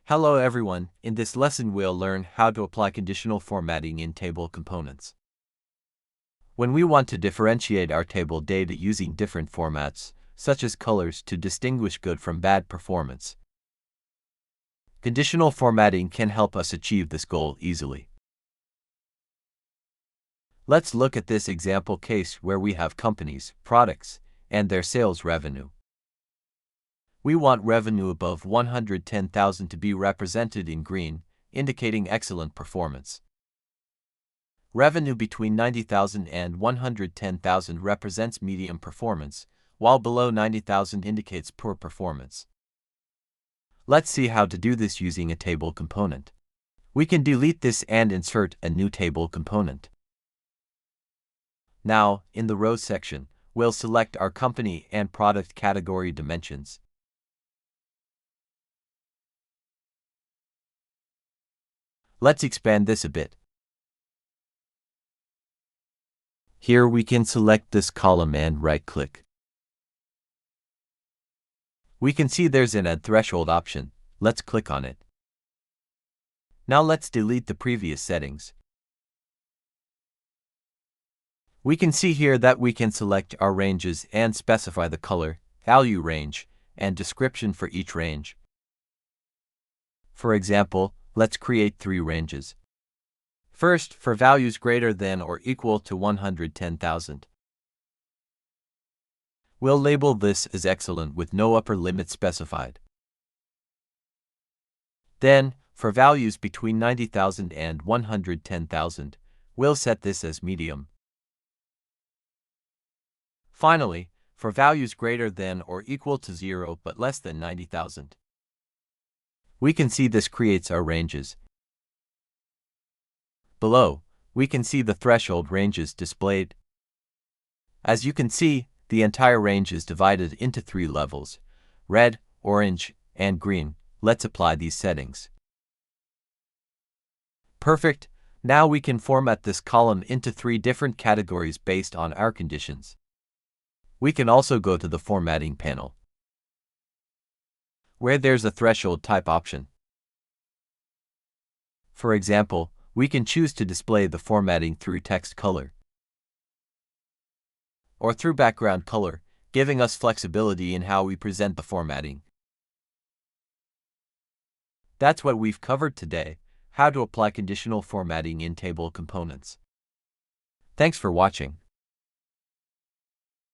Hello everyone, in this lesson we'll learn how to apply conditional formatting in table components. When we want to differentiate our table data using different formats, such as colors to distinguish good from bad performance, conditional formatting can help us achieve this goal easily. Let's look at this example case where we have companies, products, and their sales revenue. We want revenue above 110,000 to be represented in green, indicating excellent performance. Revenue between 90,000 and 110,000 represents medium performance, while below 90,000 indicates poor performance. Let's see how to do this using a table component. We can delete this and insert a new table component. Now, in the rows section, we'll select our company and product category dimensions. Let's expand this a bit. Here we can select this column and right-click. We can see there's an Add Threshold option. Let's click on it. Now let's delete the previous settings. We can see here that we can select our ranges and specify the color, value range, and description for each range. For example, let's create 3 ranges. First, for values greater than or equal to 110,000. We'll label this as excellent with no upper limit specified. Then, for values between 90,000 and 110,000, we'll set this as medium. Finally, for values greater than or equal to 0 but less than 90,000. We can see this creates our ranges. Below, we can see the threshold ranges displayed. As you can see, the entire range is divided into 3 levels: red, orange, and green. Let's apply these settings. Perfect! Now we can format this column into 3 different categories based on our conditions. We can also go to the Formatting panel, where there's a threshold type option. For example, we can choose to display the formatting through text color or through background color, giving us flexibility in how we present the formatting. That's what we've covered today: how to apply conditional formatting in table components. Thanks for watching.